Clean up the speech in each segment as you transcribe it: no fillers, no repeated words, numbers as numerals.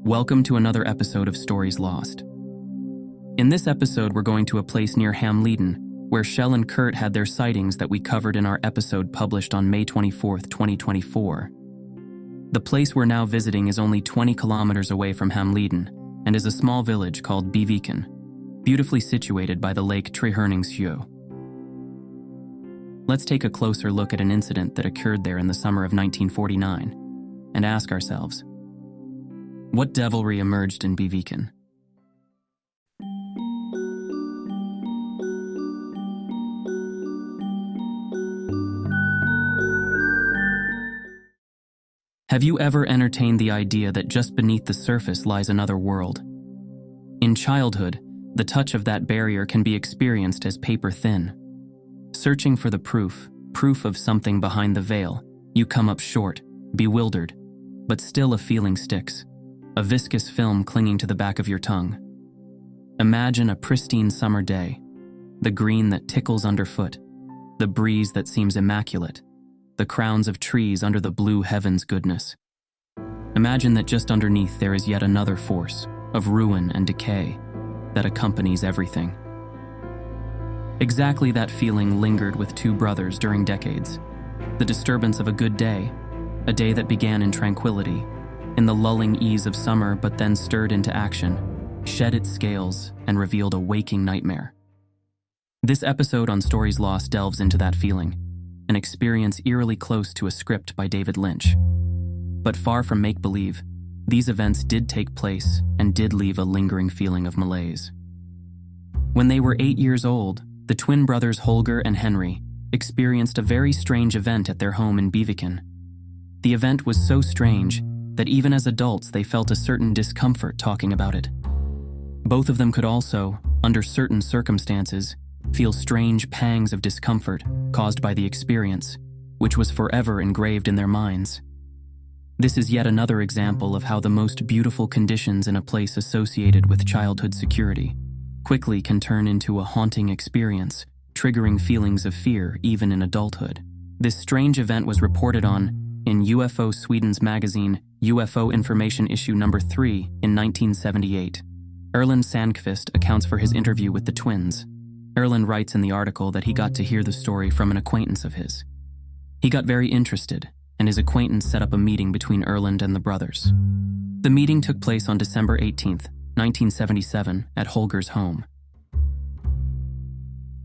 Welcome to another episode of Stories Lost. In this episode, we're going to a place near Hamleden, where Shell and Kurt had their sightings that we covered in our episode published on May 24th, 2024. The place we're now visiting is only 20 kilometers away from Hamleden and is a small village called Biviken, beautifully situated by the lake Trehörningssjö. Let's take a closer look at an incident that occurred there in the summer of 1949 and ask ourselves, what devilry emerged in Biviken? Have you ever entertained the idea that just beneath the surface lies another world? In childhood, the touch of that barrier can be experienced as paper thin. Searching for the proof of something behind the veil, you come up short, bewildered, but still a feeling sticks. A viscous film clinging to the back of your tongue. Imagine a pristine summer day, the green that tickles underfoot, the breeze that seems immaculate, the crowns of trees under the blue heaven's goodness. Imagine that just underneath there is yet another force of ruin and decay that accompanies everything. Exactly that feeling lingered with two brothers during decades. The disturbance of a good day, a day that began in tranquility, in the lulling ease of summer but then stirred into action, shed its scales and revealed a waking nightmare. This episode on Stories Lost delves into that feeling, an experience eerily close to a script by David Lynch. But far from make-believe, these events did take place and did leave a lingering feeling of malaise. When they were 8 years old, the twin brothers Holger and Henry experienced a very strange event at their home in Biviken. The event was so strange that even as adults they felt a certain discomfort talking about it. Both of them could also, under certain circumstances, feel strange pangs of discomfort caused by the experience, which was forever engraved in their minds. This is yet another example of how the most beautiful conditions in a place associated with childhood security quickly can turn into a haunting experience, triggering feelings of fear even in adulthood. This strange event was reported on in UFO Sweden's magazine UFO Information issue number 3 in 1978. Erland Sandqvist accounts for his interview with the twins. Erland writes in the article that he got to hear the story from an acquaintance of his. He got very interested, and his acquaintance set up a meeting between Erland and the brothers. The meeting took place on December 18th, 1977, at Holger's home.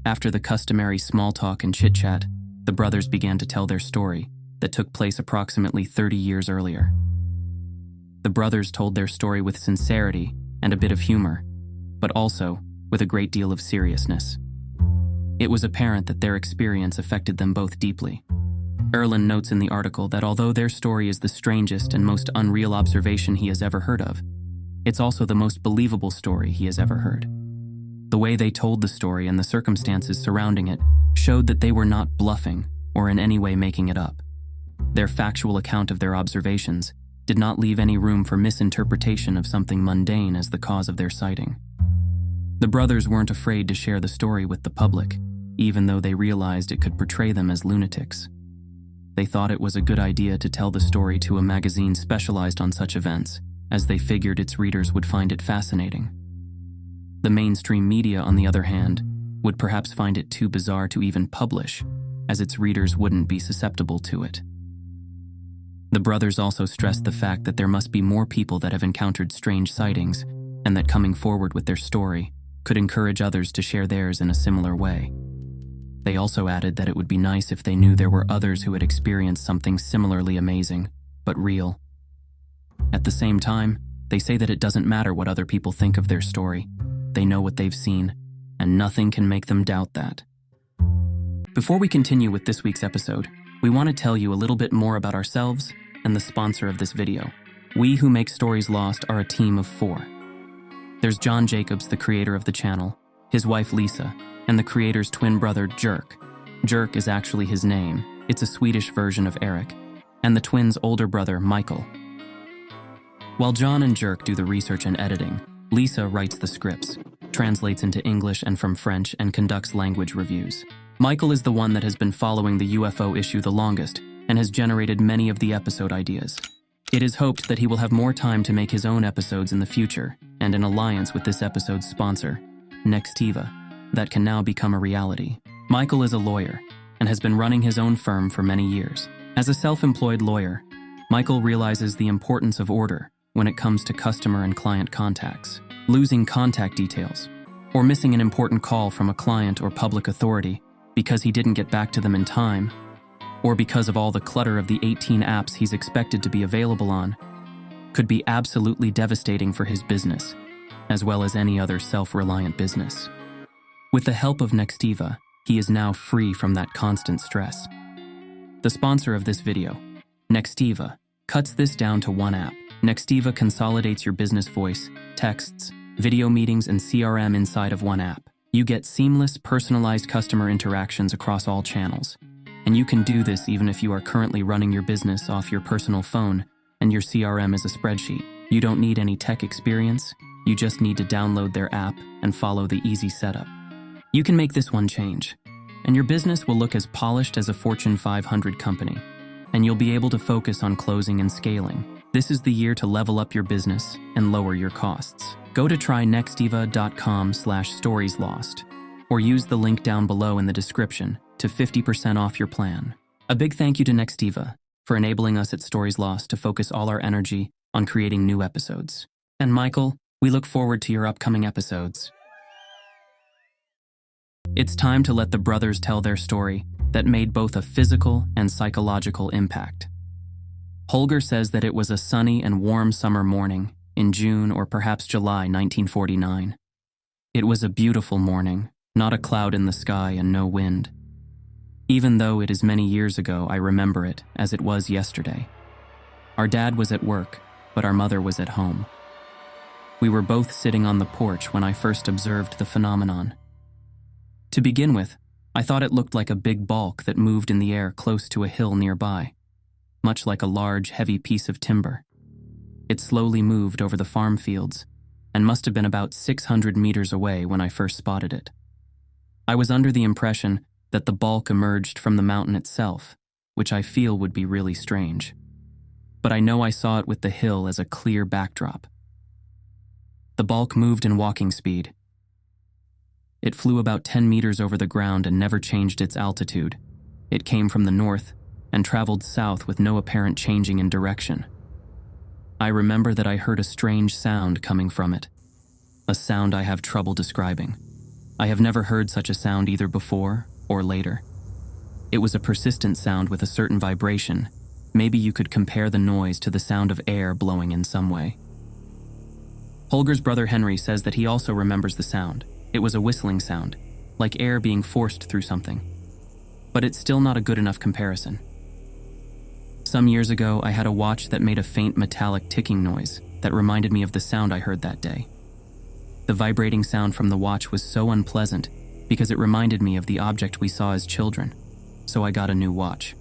After the customary small talk and chit-chat, the brothers began to tell their story that took place approximately 30 years earlier. The brothers told their story with sincerity and a bit of humor, but also with a great deal of seriousness. It was apparent that their experience affected them both deeply. Erland notes in the article that although their story is the strangest and most unreal observation he has ever heard of, it's also the most believable story he has ever heard. The way they told the story and the circumstances surrounding it showed that they were not bluffing or in any way making it up. Their factual account of their observations did not leave any room for misinterpretation of something mundane as the cause of their sighting. The brothers weren't afraid to share the story with the public, even though they realized it could portray them as lunatics. They thought it was a good idea to tell the story to a magazine specialized on such events, as they figured its readers would find it fascinating. The mainstream media, on the other hand, would perhaps find it too bizarre to even publish, as its readers wouldn't be susceptible to it. The brothers also stressed the fact that there must be more people that have encountered strange sightings, and that coming forward with their story could encourage others to share theirs in a similar way. They also added that it would be nice if they knew there were others who had experienced something similarly amazing, but real. At the same time, they say that it doesn't matter what other people think of their story. They know what they've seen, and nothing can make them doubt that. Before we continue with this week's episode, we want to tell you a little bit more about ourselves and the sponsor of this video. We who make Stories Lost are a team of 4. There's John Jacobs, the creator of the channel, his wife Lisa, and the creator's twin brother Jerk. Jerk is actually his name. It's a Swedish version of Eric, and the twins' older brother Michael. While John and Jerk do the research and editing, Lisa writes the scripts, translates into English and from French, and conducts language reviews. Michael is the one that has been following the UFO issue the longest and has generated many of the episode ideas. It is hoped that he will have more time to make his own episodes in the future, and in alliance with this episode's sponsor, Nextiva, that can now become a reality. Michael is a lawyer and has been running his own firm for many years. As a self-employed lawyer, Michael realizes the importance of order when it comes to customer and client contacts. Losing contact details, or missing an important call from a client or public authority because he didn't get back to them in time, or because of all the clutter of the 18 apps he's expected to be available on, could be absolutely devastating for his business, as well as any other self-reliant business. With the help of Nextiva, he is now free from that constant stress. The sponsor of this video, Nextiva, cuts this down to one app. Nextiva consolidates your business voice, texts, video meetings, and CRM inside of one app. You get seamless, personalized customer interactions across all channels. And you can do this even if you are currently running your business off your personal phone and your CRM is a spreadsheet. You don't need any tech experience, you just need to download their app and follow the easy setup. You can make this one change, and your business will look as polished as a Fortune 500 company, and you'll be able to focus on closing and scaling. This is the year to level up your business and lower your costs. Go to trynextiva.com/storieslost, or use the link down below in the description to 50% off your plan. A big thank you to Nextiva for enabling us at Stories Lost to focus all our energy on creating new episodes. And Michael, we look forward to your upcoming episodes. It's time to let the brothers tell their story that made both a physical and psychological impact. Holger says that it was a sunny and warm summer morning in June or perhaps July 1949. It was a beautiful morning, not a cloud in the sky and no wind. Even though it is many years ago, I remember it as it was yesterday. Our dad was at work, but our mother was at home. We were both sitting on the porch when I first observed the phenomenon. To begin with, I thought it looked like a big bulk that moved in the air close to a hill nearby, much like a large, heavy piece of timber. It slowly moved over the farm fields and must have been about 600 meters away when I first spotted it. I was under the impression that the bulk emerged from the mountain itself, which I feel would be really strange. But I know I saw it with the hill as a clear backdrop. The bulk moved in walking speed. It flew about 10 meters over the ground and never changed its altitude. It came from the north and traveled south with no apparent changing in direction. I remember that I heard a strange sound coming from it, a sound I have trouble describing. I have never heard such a sound either before or later. It was a persistent sound with a certain vibration. Maybe you could compare the noise to the sound of air blowing in some way. Holger's brother Henry says that he also remembers the sound. It was a whistling sound, like air being forced through something. But it's still not a good enough comparison. Some years ago, I had a watch that made a faint metallic ticking noise that reminded me of the sound I heard that day. The vibrating sound from the watch was so unpleasant because it reminded me of the object we saw as children, so I got a new watch.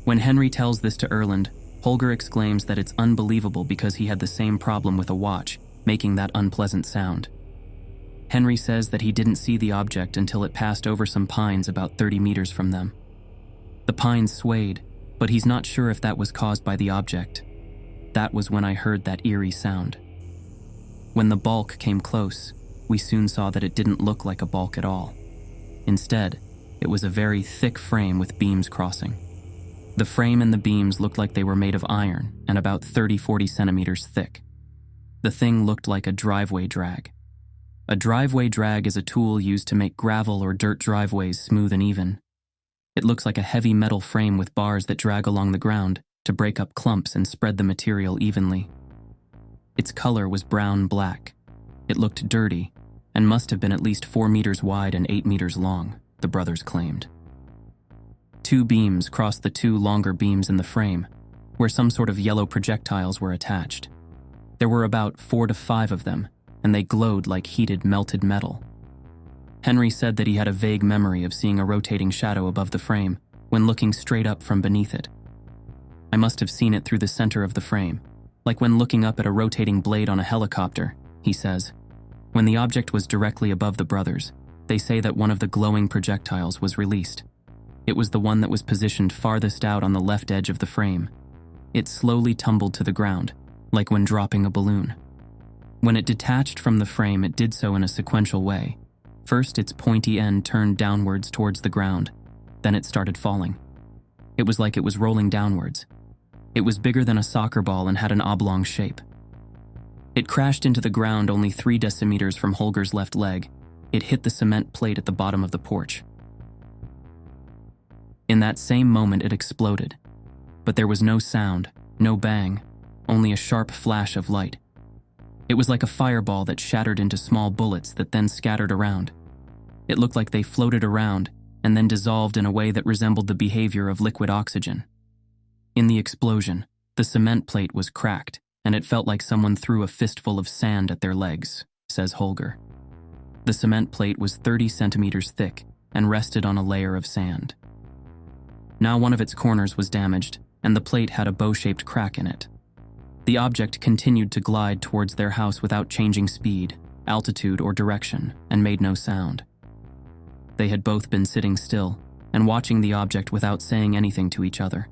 When Henry tells this to Erland, Holger exclaims that it's unbelievable because he had the same problem with a watch, making that unpleasant sound. Henry says that he didn't see the object until it passed over some pines about 30 meters from them. The pines swayed, but he's not sure if that was caused by the object. That was when I heard that eerie sound. When the bulk came close, we soon saw that it didn't look like a bulk at all. Instead, it was a very thick frame with beams crossing. The frame and the beams looked like they were made of iron and about 30-40 centimeters thick. The thing looked like a driveway drag. A driveway drag is a tool used to make gravel or dirt driveways smooth and even. It looks like a heavy metal frame with bars that drag along the ground to break up clumps and spread the material evenly. Its color was brown-black. It looked dirty and must have been at least 4 meters wide and 8 meters long, the brothers claimed. 2 beams crossed the 2 longer beams in the frame, where some sort of yellow projectiles were attached. There were about 4 to 5 of them, and they glowed like heated, melted metal. Henry said that he had a vague memory of seeing a rotating shadow above the frame when looking straight up from beneath it. I must have seen it through the center of the frame, like when looking up at a rotating blade on a helicopter, he says. When the object was directly above the brothers, they say that one of the glowing projectiles was released. It was the one that was positioned farthest out on the left edge of the frame. it slowly tumbled to the ground, like when dropping a balloon. When it detached from the frame, it did so in a sequential way. First, its pointy end turned downwards towards the ground, then it started falling. It was like it was rolling downwards. It was bigger than a soccer ball and had an oblong shape. It crashed into the ground only 3 decimeters from Holger's left leg. It hit the cement plate at the bottom of the porch. In that same moment, it exploded. But there was no sound, no bang, only a sharp flash of light. It was like a fireball that shattered into small bullets that then scattered around. It looked like they floated around and then dissolved in a way that resembled the behavior of liquid oxygen. In the explosion, the cement plate was cracked, and it felt like someone threw a fistful of sand at their legs, says Holger. The cement plate was 30 centimeters thick and rested on a layer of sand. Now one of its corners was damaged, and the plate had a bow-shaped crack in it. The object continued to glide towards their house without changing speed, altitude, or direction, and made no sound. They had both been sitting still and watching the object without saying anything to each other.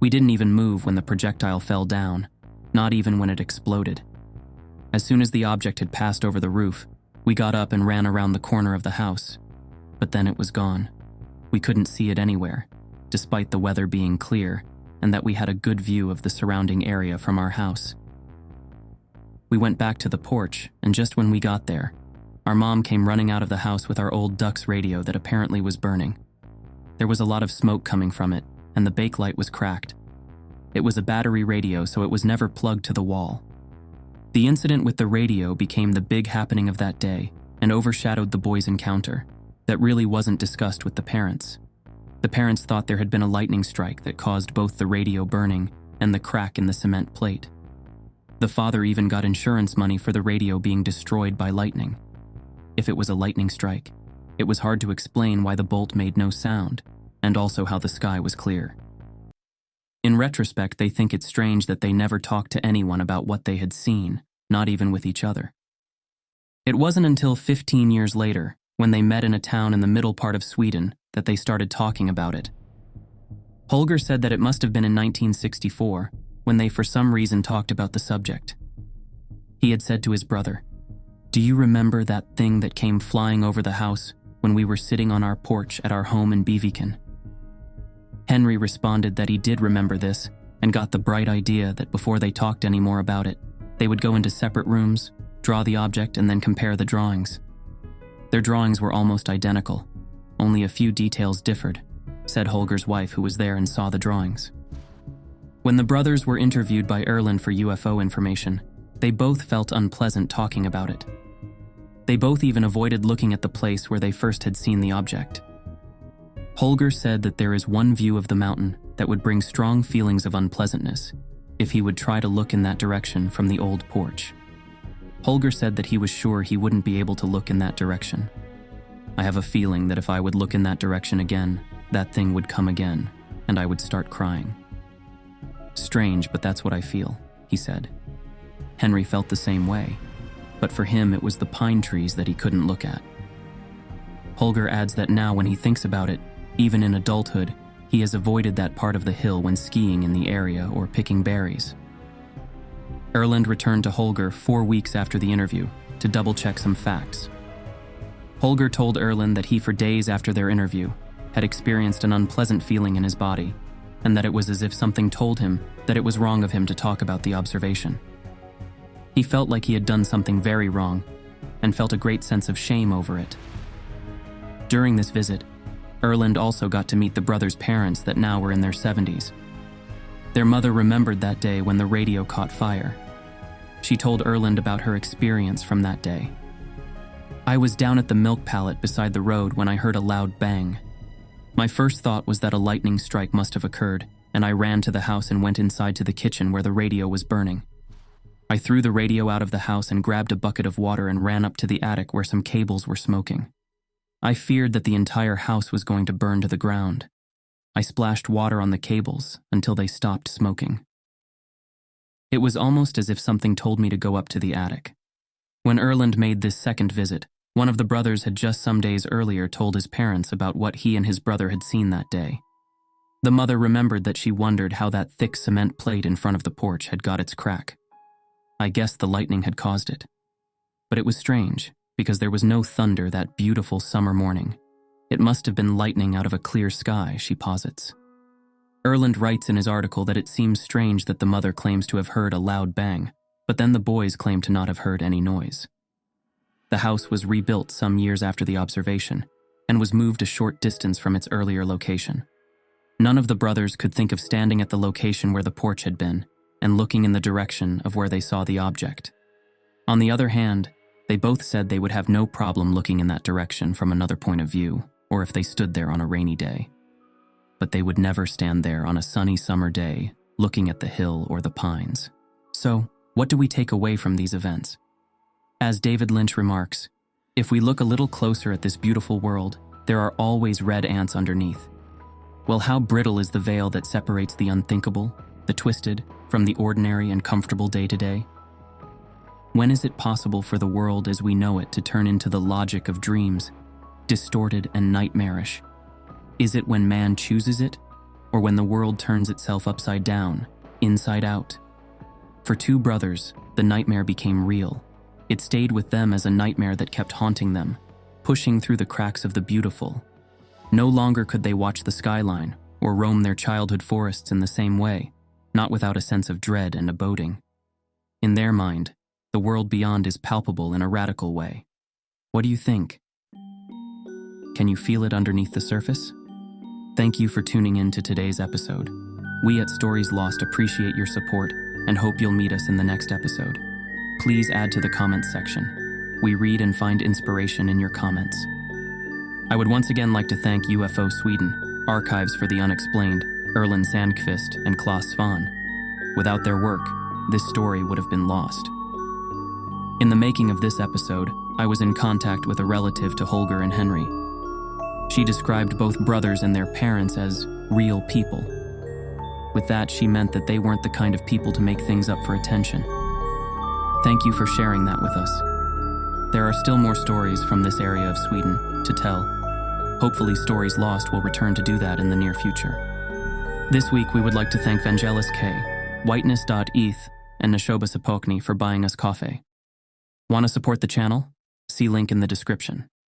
We didn't even move when the projectile fell down, not even when it exploded. As soon as the object had passed over the roof, we got up and ran around the corner of the house. But then it was gone. We couldn't see it anywhere, despite the weather being clear and that we had a good view of the surrounding area from our house. We went back to the porch, and just when we got there, our mom came running out of the house with our old Dux radio that apparently was burning. There was a lot of smoke coming from it, and the bakelite was cracked. It was a battery radio, so it was never plugged to the wall. The incident with the radio became the big happening of that day and overshadowed the boys' encounter that really wasn't discussed with the parents. The parents thought there had been a lightning strike that caused both the radio burning and the crack in the cement plate. The father even got insurance money for the radio being destroyed by lightning. If it was a lightning strike, it was hard to explain why the bolt made no sound, and also how the sky was clear. In retrospect, they think it's strange that they never talked to anyone about what they had seen, not even with each other. It wasn't until 15 years later, when they met in a town in the middle part of Sweden, that they started talking about it. Holger said that it must have been in 1964, when they for some reason talked about the subject. He had said to his brother, "Do you remember that thing that came flying over the house when we were sitting on our porch at our home in Beviken?" Henry responded that he did remember this and got the bright idea that before they talked any more about it, they would go into separate rooms, draw the object, and then compare the drawings. Their drawings were almost identical. Only a few details differed, said Holger's wife, who was there and saw the drawings. When the brothers were interviewed by Erland for UFO information, they both felt unpleasant talking about it. They both even avoided looking at the place where they first had seen the object. Holger said that there is one view of the mountain that would bring strong feelings of unpleasantness if he would try to look in that direction from the old porch. Holger said that he was sure he wouldn't be able to look in that direction. "I have a feeling that if I would look in that direction again, that thing would come again, and I would start crying." "Strange, but that's what I feel," he said. Henry felt the same way, but for him it was the pine trees that he couldn't look at. Holger adds that now when he thinks about it, even in adulthood, he has avoided that part of the hill when skiing in the area or picking berries. Erland returned to Holger 4 weeks after the interview to double-check some facts. Holger told Erland that he, for days after their interview, had experienced an unpleasant feeling in his body, and that it was as if something told him that it was wrong of him to talk about the observation. He felt like he had done something very wrong, and felt a great sense of shame over it. During this visit, Erland also got to meet the brothers' parents that now were in their 70s. Their mother remembered that day when the radio caught fire. She told Erland about her experience from that day. "I was down at the milk pallet beside the road when I heard a loud bang. My first thought was that a lightning strike must have occurred, and I ran to the house and went inside to the kitchen where the radio was burning. I threw the radio out of the house and grabbed a bucket of water and ran up to the attic where some cables were smoking. I feared that the entire house was going to burn to the ground. I splashed water on the cables until they stopped smoking. It was almost as if something told me to go up to the attic." When Erland made this second visit, one of the brothers had just some days earlier told his parents about what he and his brother had seen that day. The mother remembered that she wondered how that thick cement plate in front of the porch had got its crack. I guess the lightning had caused it. But it was strange, because there was no thunder that beautiful summer morning. It must have been lightning out of a clear sky, she posits. Erland writes in his article that it seems strange that the mother claims to have heard a loud bang, but then the boys claim to not have heard any noise. The house was rebuilt some years after the observation, and was moved a short distance from its earlier location. None of the brothers could think of standing at the location where the porch had been, and looking in the direction of where they saw the object. On the other hand, they both said they would have no problem looking in that direction from another point of view, or if they stood there on a rainy day. But they would never stand there on a sunny summer day, looking at the hill or the pines. So, what do we take away from these events? As David Lynch remarks, if we look a little closer at this beautiful world, there are always red ants underneath. Well, how brittle is the veil that separates the unthinkable, the twisted, from the ordinary and comfortable day-to-day? When is it possible for the world as we know it to turn into the logic of dreams, distorted and nightmarish? Is it when man chooses it, or when the world turns itself upside down, inside out? For two brothers, the nightmare became real. It stayed with them as a nightmare that kept haunting them, pushing through the cracks of the beautiful. No longer could they watch the skyline or roam their childhood forests in the same way, not without a sense of dread and a boding. In their mind, the world beyond is palpable in a radical way. What do you think? Can you feel it underneath the surface? Thank you for tuning in to today's episode. We at Stories Lost appreciate your support and hope you'll meet us in the next episode. Please add to the comments section. We read and find inspiration in your comments. I would once again like to thank UFO Sweden, Archives for the Unexplained, Erland Sandqvist, and Klaus Svan. Without their work, this story would have been lost. In the making of this episode, I was in contact with a relative to Holger and Henry. She described both brothers and their parents as real people. With that, she meant that they weren't the kind of people to make things up for attention. Thank you for sharing that with us. There are still more stories from this area of Sweden to tell. Hopefully Stories Lost will return to do that in the near future. This week we would like to thank Vangelis K, Whiteness.eth, and Nashoba Sapokni for buying us coffee. Want to support the channel? See link in the description.